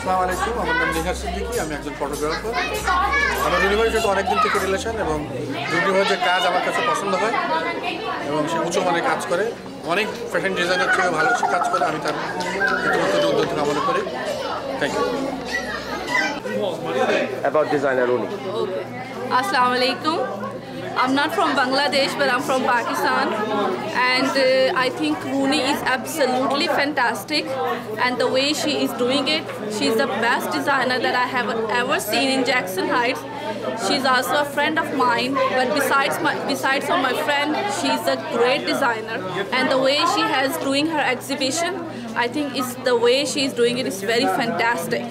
আসসালামু আলাইকুম, আমার নাম নিহার সিদ্দিকী, আমি একজন ফটোগ্রাফার। আমার রুনি ভাইয়ের সাথে অনেকদিন থেকে রিলেশন এবং রুনি ভাইয়ের যে কাজ আমার কাছে পছন্দ হয় এবং সে উঁচু মানের কাজ করে, অনেক ফ্যাশন ডিজাইনার থেকে ভালো সে কাজ করে। আমি তার ইতিমধ্যে উদ্যোগ কামনা করি। Thank you. About designer Runi. Okay. Assalamu alaikum. I'm not from Bangladesh, but I'm from Pakistan, and I think Runi is absolutely fantastic, and the way she is doing it, she's the best designer that I have ever seen in Jackson Heights. She's also a friend of mine, but besides from my friend, she's a great designer, and the way she has doing her exhibition, I think is the way she's doing it is very fantastic.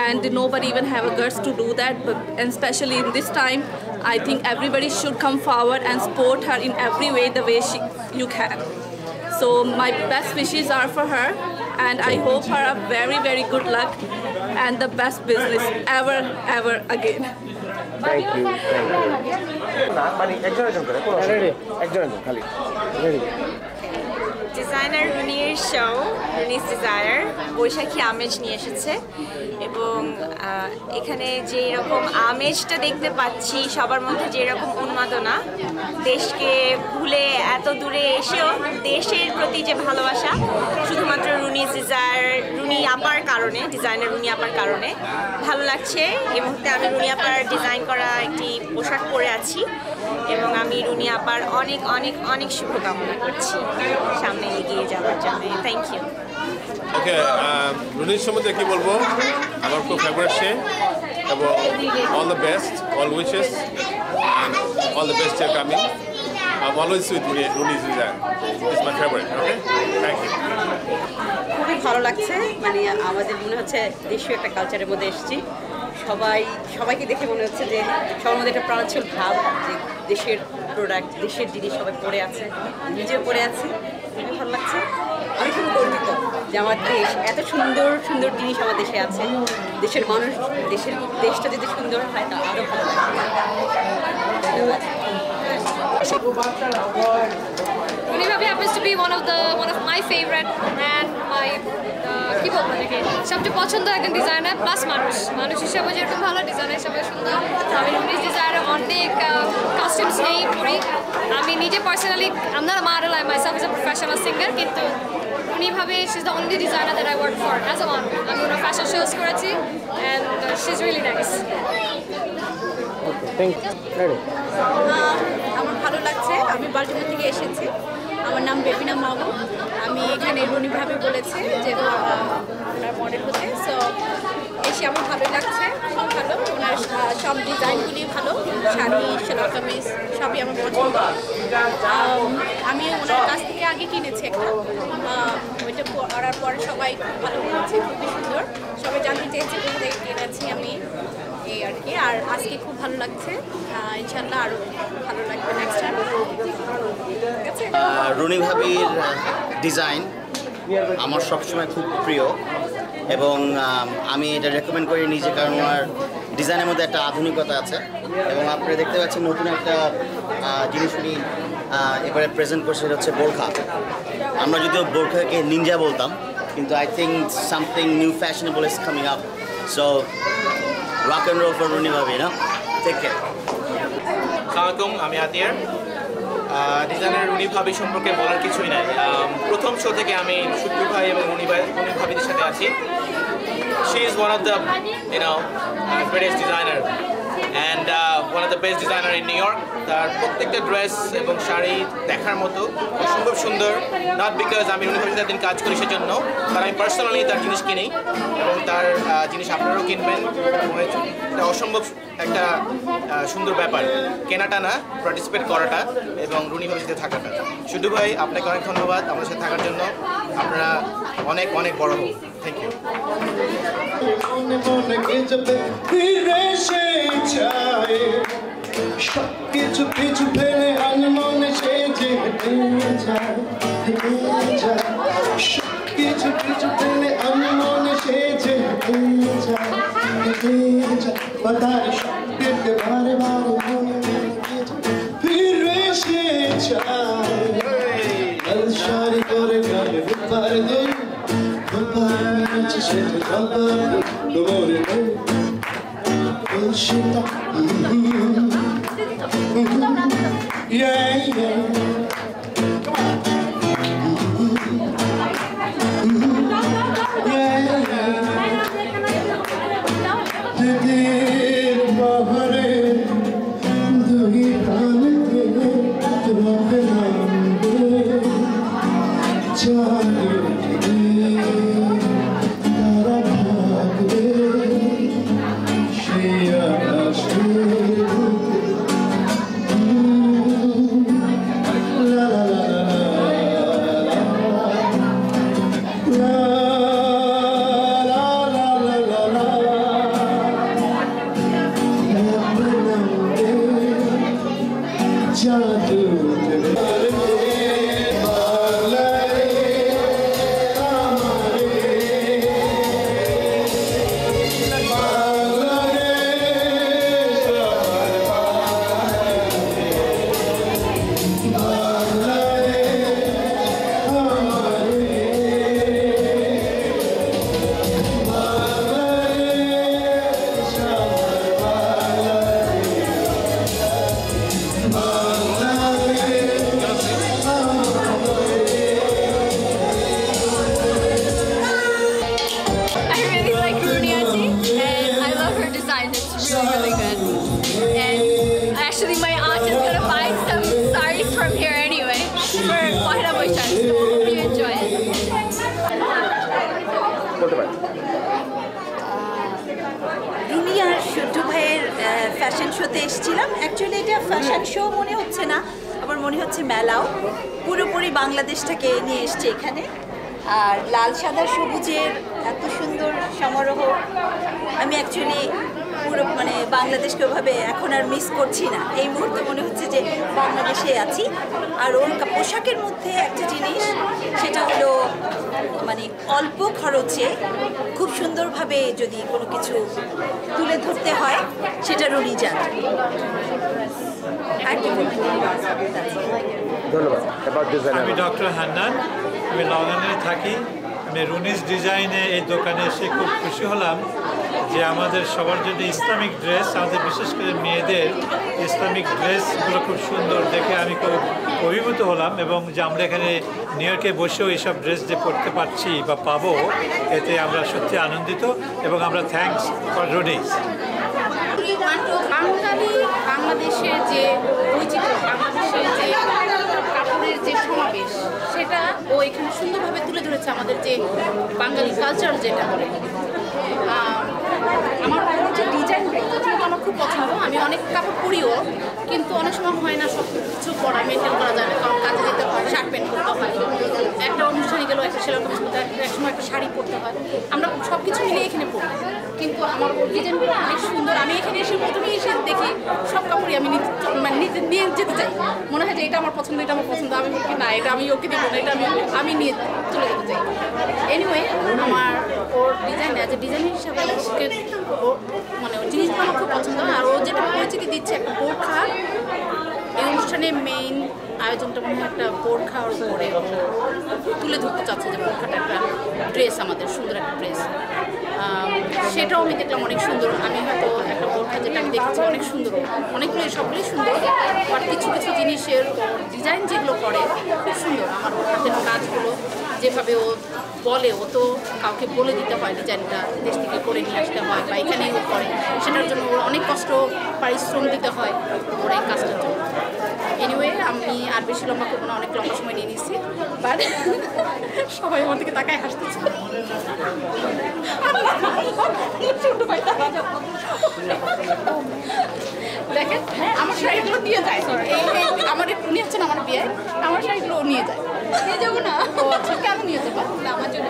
And nobody even have a guts to do that, and especially in this time, I think everybody should come forward and support her in every way the way you can. So my best wishes are for her, and I hope her a very, very good luck and the best business ever again. Thank you. Designer রুনির show Runi's desire বৈশাখী আমেজ নিয়ে এসেছে এবং এখানে যে রকম আমেজটা দেখতে পাচ্ছি, সবার মধ্যে যে রকম উন্মাদনা, দেশকে ভুলে এত দূরে এসেও দেশের প্রতি যে ভালোবাসা শুধুমাত্র রুনিস ডিজায়ার রুনি আপার কারণে, ডিজাইনার রুনি আপার কারণে ভালো লাগছে। এই মুহূর্তে আমি রুনি আপার ডিজাইন করা একটি পোশাক পরে আছি এবং আমি রুনি আপার অনেক অনেক অনেক শুভকামনা করছি সামনে এগিয়ে যাওয়ার জন্য। Thank you. ওকে, রুনির সম্বন্ধে কি বলবো, আমার খুব ফেভারিট সে এবং all the best, all witches and all the best are coming. I'm always with Runi's design. It's my favorite. Okay, thank you. খুবই ভালো লাগছে, মানে আমাদের মনে হচ্ছে দেশীয় একটা কালচারের মধ্যে এসেছি। সবাইকে দেখে মনে হচ্ছে যে সবার মধ্যে একটা প্রাণোচ্ছল ভাব, যে দেশের প্রোডাক্ট, দেশের জিনিস সবাই পরে আছে, নিজেও পরে আছে। খুবই ভালো লাগছে। আমি খুব গর্বিত যে আমার দেশ, এত সুন্দর সুন্দর জিনিস আমার দেশে আছে। দেশের মানুষ, দেশটা যদি সুন্দর হয় তা আরও ভালো লাগবে। ধন্যবাদ। Runi Bhabhi happens to be one of my favorite and my কি বলবো নাকি সবচেয়ে পছন্দ একজন ডিজাইনার প্লাস মানুষ হিসেবে যেরকম ভালো, ডিজাইনার হিসেবে সুন্দর। আমি রুনির ডিজাইনারে অনেক কাস্টমস নেই করি। আমি নিজে personally I'm not a model, I myself is a professional singer, কিন্তু Runi Bhabhi she's the only designer that I work for as a model. আমি ওনার ফ্যাশন শোজ করেছি and she's really nice. আমার ভালো লাগছে। আমি বাল্টিমোর থেকে এসেছি। আমার নাম বেবিনা মাহবুব। আমি এখানে রুনি ভাবি বলেছি যে ওনার মডেল হতে, সো এসে আমার ভালোই লাগছে, খুব ভালো। ওনার সব ডিজাইনগুলি ভালো, শাড়ি, সালোয়ার কামিজ সবই আমার পছন্দ। আমি ওনার কাছ থেকে আগে কিনেছি একটা, ওইটা করার পরে সবাই খুব ভালো বলেছে, খুবই সুন্দর। সবাই জানতে চেয়েছে কোথা থেকে কিনেছি আমি, এই আর কি। আর আজকে খুব ভালো লাগছে, ইনশাল্লাহ আরও ভালো লাগবে নেক্সট টাইম। ঠিক আছে। রুনি ভাবির ডিজাইন আমার সবসময় খুব প্রিয় এবং আমি এটা রেকমেন্ড করি নিজে, কারণ আমার ডিজাইনের মধ্যে একটা আধুনিকতা আছে এবং আপনারা দেখতে পাচ্ছেন নতুন একটা জিনিস উনি এবারে প্রেজেন্ট করছে, সেটা হচ্ছে বোরখা। আমরা যদিও বোরখাকে নিনজা বলতাম, কিন্তু I think something new fashionable is coming up, so rock and roll for Runi Bhabhi, no? Take care. আসসালামু আলাইকুম, আমি আতিয়ার। ডিজাইনার রুনি ভাবি সম্পর্কে বলার কিছুই নাই। প্রথম শো থেকে আমি শুক্র ভাই এবং রুনি ভাবিদের সাথে আছি। She is one of the greatest designer and one of the best designer in New York. তার প্রত্যেকটা ড্রেস এবং শাড়ি দেখার মতো, অসম্ভব সুন্দর। নট বিকজ আমি রুনি ভাবির সাথে কাজ করি সেজন্য, কারণ আমি পার্সোনালি তার জিনিস কিনি এবং তার জিনিস আপনারাও কিনবেন। এটা অসম্ভব একটা সুন্দর ব্যাপার, কেনাটা না, পার্টিসিপেট করাটা এবং রুনি ভাবির সাথে থাকাটা। শুধু ভাই আপনাকে অনেক ধন্যবাদ আমাদের সাথে থাকার জন্য। আপনারা অনেক অনেক বড় হোক। Thank you. কিছু কিছু ফেলে আনমনে সেজে কিছু কিছু ফেলে আনমনে সেজে বাতারে শব্দকে বারে বারে মনে ফিরে সে চায় শাড়ি করে গালে পার দেই Bye, just hit the color, the morning rain. Bullshit, yeah, yeah. Fashion শোতে এসেছিলাম অ্যাকচুয়ালি এটা ফ্যাশন শো মনে হচ্ছে না আমার মনে হচ্ছে মেলাও পুরোপুরি বাংলাদেশটাকে নিয়ে এসছে এখানে আর লাল সাদা সবুজের এত সুন্দর সমারোহ আমি অ্যাকচুয়ালি পুরো মানে বাংলাদেশকে ওভাবে এখন আর মিস করছি না এই মুহূর্তে মনে হচ্ছে যে বাংলাদেশে আছি আর ওর পোশাকের মধ্যে একটা জিনিস সেটা হলো মানে অল্প খরচে খুব সুন্দরভাবে যদি কোনো কিছু তুলে ধরতে হয় সেটা রুনি জানে ধন্যবাদ আমি ডক্টর হান্নান আমি লন্ডনে থাকি আমি রুনিস ডিজাইনে এই দোকানে এসে খুব খুশি হলাম যে আমাদের সবার জন্য ইসলামিক ড্রেস আমাদের বিশেষ করে মেয়েদের ইসলামিক ড্রেসগুলো খুব সুন্দর দেখে আমি খুব অভিভূত হলাম এবং যে আমরা এখানে নিউ ইয়র্কে বসেও এইসব ড্রেস যে পরতে পারছি বা পাবো এতে আমরা সত্যি আনন্দিত এবং আমরা থ্যাঙ্কস ফর রুনিস বাংলাদেশের যে বৈচিত্র্য বাংলাদেশের যে কাপড়ের যে সমাবেশ সেটা ও এখানে সুন্দরভাবে তুলে ধরেছে আমাদের যে বাঙালি কালচার যেটা বলে আমার যে ডিজাইনটা আমার খুব পছন্দ আমি অনেক কাপড় পরিও কিন্তু অনেক সময় হয় না সব কিছু পরা মেনটেন করা যায় না কারণ কাজে যেতে হয় শার্ট প্যান্ট করতে হয় একটা অনুষ্ঠানে গেলেও একটা সেরকম এক সময় একটা শাড়ি পরতে হয় আমরা সব কিছু মিলে এখানে পড়ি কিন্তু আমার ডিজাইনগুলো অনেক সুন্দর আমি এখানে এসে প্রথমেই এসে দেখি সব কাপড়ই আমি নিয়ে যেতে চাই মনে হয় যে এটা আমার পছন্দ এটা আমার পছন্দ আমি বলি না এটা আমি ওকে দেবো না এটা আমি নিয়ে চলে যেতে চাই এনিওয়ে আমার ওর ডিজাইন অ্যাজ এ ডিজাইনার হিসাবে মানে ওর জিনিসগুলো আমার খুব পছন্দ আর ও যেটা পরিচিতি দিচ্ছে একটা বোরখা এই অনুষ্ঠানের মেইন আয়োজনটা মনে হয় একটা বোরখার উপরে তুলে ধরতে চাচ্ছে যে বোরখাটা একটা ড্রেস আমাদের সুন্দর একটা ড্রেস সেটাও আমি দেখলাম অনেক সুন্দর আমি হয়তো একটা বোরখা যেটা আমি দেখেছি অনেক সুন্দর অনেকগুলো সবগুলোই সুন্দর বাট কিছু কিছু জিনিসের ডিজাইন যেগুলো করে খুব সুন্দর আমার হাতের কাজগুলো যেভাবে ও বলে ও তো কাউকে বলে দিতে হয় ডিজাইনটা দেশ থেকে করে নিয়ে আসতে হয় বা এখানেই ও করে সেটার জন্য ওর অনেক কষ্ট পরিশ্রম দিতে হয় ওর এই কাজটার জন্য এনিওয়ে আমি আর বেশি লম্বা করবো না অনেক লম্বা সময় নিয়ে নিচ্ছি বাট সবাই আমার দিকে তাকায় হাসতেছে দেখেন আমার শাড়িগুলো নিয়ে যায় আমার উনি হচ্ছেন আমার বিয়ে আমার শাড়িগুলো নিয়ে যায় নিয়ে যাবো না ও আচ্ছা কেন নিয়ে যাবো না আমার জন্য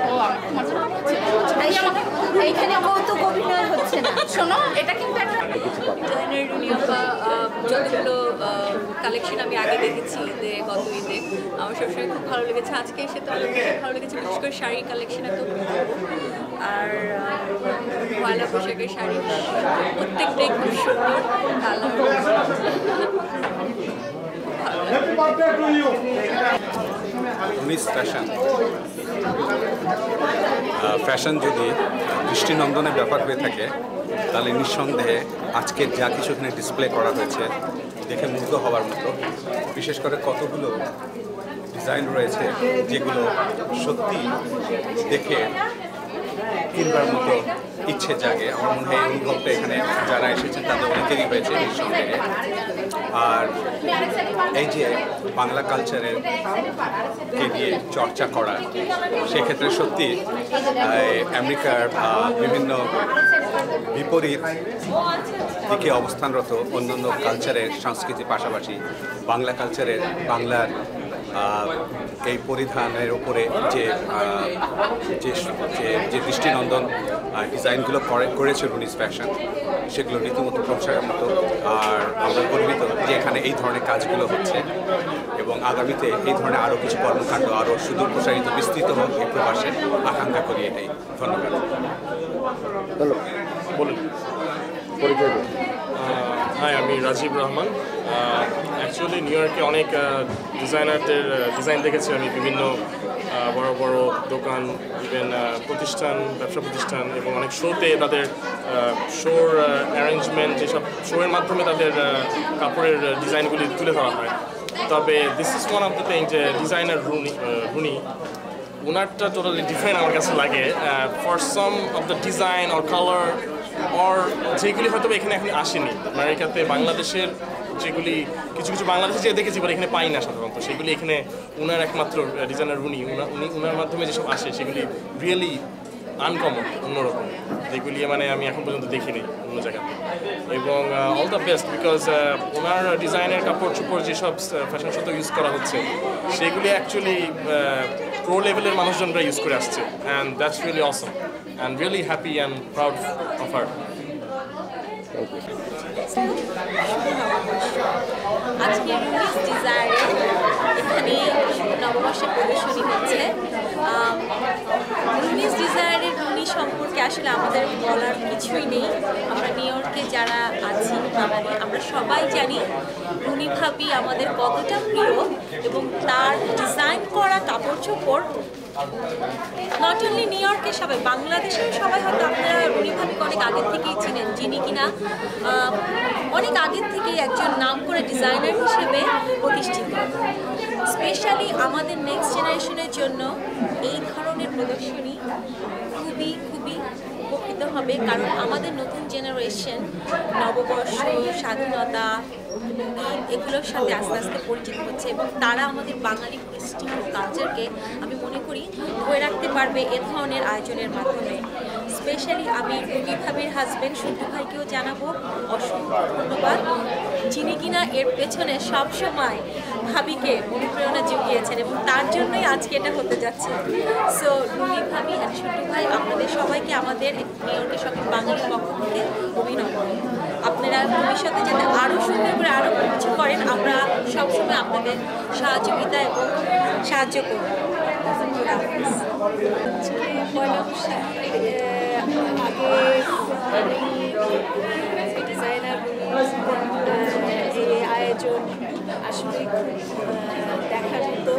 ও আমার জন্য এইখানে কৌতুক অভিনয় হচ্ছে না শোনো এটা কিন্তু একটা যতগুলো কালেকশন আমি আগে দেখেছি ঈদে গত ঈদে আমার সবসময় খুব ভালো লেগেছে আজকে এসে তো ভালো লেগেছে বিশেষ করে শাড়ির কালেকশন এত আর পয়লা পোশাকের শাড়ি প্রত্যেকটাই খুব সুন্দর কালার রুনিস ফ্যাশন। ফ্যাশন যদি দৃষ্টিনন্দনের ব্যাপার হয়ে থাকে তাহলে নিঃসন্দেহে আজকের যা কিছু এখানে ডিসপ্লে করা হয়েছে দেখে মুগ্ধ হওয়ার মতো। বিশেষ করে কতগুলো ডিজাইন রয়েছে যেগুলো সত্যি দেখে কিনবার মতো ইচ্ছে জাগে। আমার মনে হয় এই অনুভবটা এখানে যারা এসেছেন তাদের অনেকেরই হয়েছে নিঃসন্দেহে। আর এই যে বাংলা কালচারের কে নিয়ে চর্চা করা, সেক্ষেত্রে সত্যি আমেরিকার বিভিন্ন বিপরীত দিকে অবস্থানরত অন্যান্য কালচারের সংস্কৃতির পাশাপাশি বাংলা কালচারের বাংলার এই পরিধানের উপরে যে যে দৃষ্টিনন্দন ডিজাইনগুলো করেছে রুনিস ফ্যাশন, সেগুলো রীতিমতো প্রশংসার মতো। আর আমরা গর্বিত যে এখানে এই ধরনের কাজগুলো হচ্ছে এবং আগামীতে এই ধরনের আরও কিছু কর্মকাণ্ড আরও সুদূর প্রসারিত বিস্তৃত হোক এই প্রবাসের আকাঙ্ক্ষা করি এটাই। ধন্যবাদ। বলুন। হাই, আমি রাজীব রহমান। অ্যাকচুয়ালি নিউ ইয়র্কে অনেক ডিজাইনারদের ডিজাইন দেখেছি আমি, বিভিন্ন বড় বড় দোকান, ইভেন প্রতিষ্ঠান, ব্যবসা প্রতিষ্ঠান, এবং অনেক শোতে তাদের শোর অ্যারেঞ্জমেন্ট, যেসব শোয়ের মাধ্যমে তাদের কাপড়ের ডিজাইনগুলি তুলে ধরা হয়। তবে this is one of the thing যে ডিজাইনার রুনি ওনারটা টোটালি ডিফারেন্ট আমার কাছে লাগে। For some of the design or colour or যেগুলি হয়তো এখানে এখন আসেনি আমেরিকাতে, বাংলাদেশের যেগুলি কিছু কিছু বাংলাদেশে যে দেখেছি এখানে পাই না সাধারণত, সেগুলি এখানে ওনার একমাত্র ডিজাইনার উনি ওনার মাধ্যমে যেসব আসে সেগুলি রিয়েলি আনকমন, অন্যরকম, যেগুলি মানে আমি এখন পর্যন্ত দেখিনি অন্য জায়গাতে। এবং অল দ্য বেস্ট, বিকজ ওনার ডিজাইনের কাপড় চোপড় যেসব ফ্যাশন শোতে ইউজ করা হচ্ছে সেগুলি অ্যাকচুয়ালি প্রো লেভেলের মানুষজনরা ইউজ করে আসছে, and that's really Assam and really happy and proud of her. আজকে রুনিস ডিজায়ারে এখানে নববর্ষে প্রদর্শনী হচ্ছে। রুনিস ডিজায়ারের রুনি সম্পর্কে আসলে আমাদের বলার কিছুই নেই। আমরা নিউ ইয়র্কে যারা আছি বাঙালি, আমরা সবাই জানি রুনি ভাবি আমাদের কতটা প্রিয়, এবং তার ডিজাইন করা কাপড় চোপড় নট অনলি নিউ ইয়র্কে সবাই, বাংলাদেশের সবাই হয়তো আপনারা রুনি ভাবিকে অনেক আগের থেকেই চিনেন, যিনি কিনা অনেক আগের থেকেই একজন নাম করে ডিজাইনার হিসেবে প্রতিষ্ঠিত। স্পেশালি আমাদের নেক্সট জেনারেশনের জন্য এই ধরনের প্রদর্শনী খুবই খুবই উপকৃত হবে, কারণ আমাদের নতুন জেনারেশন নববর্ষ, স্বাধীনতা, এগুলোর সাথে আস্তে আস্তে পরিচিত হচ্ছে, এবং তারা আমাদের বাঙালি কৃষ্টি ও কালচারকে আমি মনে করি ধরে রাখতে পারবে এ ধরনের আয়োজনের মাধ্যমে। স্পেশালি আমি রুনি ভাবির হাজব্যান্ড সূর্য ভাইকেও জানাবো অসংখ্য ধন্যবাদ, যিনি কিনা এর পেছনে সবসময় ভাবিকে অনুপ্রেরণা জুগিয়েছেন, এবং তার জন্যই আজকে এটা হতে যাচ্ছে। সো রুনি ভাবি আর সূর্য ভাই, আপনাদের সবাইকে আমাদের নিউ ইয়র্কের সকল বাঙালির পক্ষ থেকে অভিনন্দন। আপনারা ভবিষ্যতে যাতে আরও সুন্দর করে আরও কিছু করেন, আমরা সবসময় আপনাদের সহযোগিতা এবং সাহায্য করব। ডিজাইনার এই আয়োজন আসলে খুব দেখার মতো,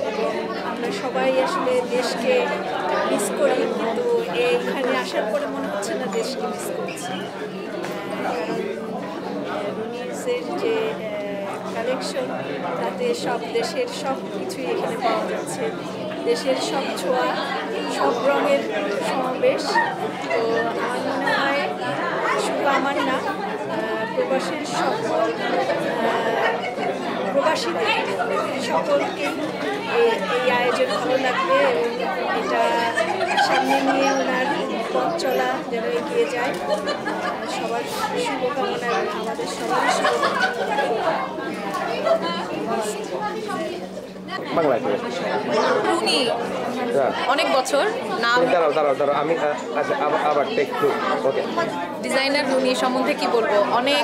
এবং আমরা সবাই আসলে দেশকে মিস করি, কিন্তু এইখানে আসার পরে মনে হচ্ছে না দেশকে মিস করছি। রুনিসের যে কালেকশন, তাতে সব দেশের সব কিছুই এখানে পাওয়া যাচ্ছে, দেশের সব ছোঁয়া, সব রঙের সমাবেশ। তো আমার মনে হয় শুধু আমার না, প্রবাসীদের সকলকে এই আয়োজন ভালো লাগবে, এবং এটা সামনে নিয়ে ওনার পথ চলা যেন এগিয়ে যায়। সবার শুভকামনা এবং আমাদের সবার রুনি অনেক বছর নাম। দাঁড়াও আমি আবার take to. Okay, designer Rooney সম্বন্ধে কি বলবো, অনেক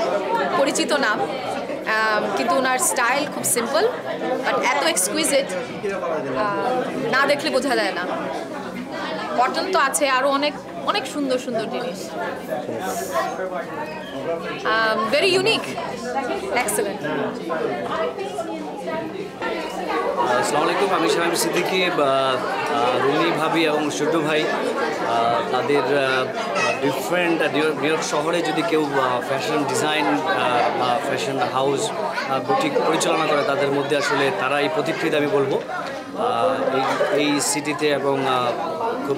পরিচিত নাম, কিন্তু ওনার স্টাইল খুব সিম্পল বাট এত এক্সকুইজিট, না দেখলে বোঝা যায় না। কটন তো আছে, আরও অনেক অনেক সুন্দর সুন্দর জিনিস, ভেরি ইউনিক, এক্সেলেন্ট। আসসালামু আলাইকুম, আমি শামীম সিদ্দিকী। রুনি ভাবি এবং শুড্ডু ভাই তাদের ডিফারেন্ট নিউ ইয়র্ক শহরে যদি কেউ ফ্যাশন ডিজাইন বা ফ্যাশন হাউস বুটিক পরিচালনা করে, তাদের মধ্যে আসলে তারাই প্রতিকৃত আমি বলবো এই সিটিতে, এবং খুব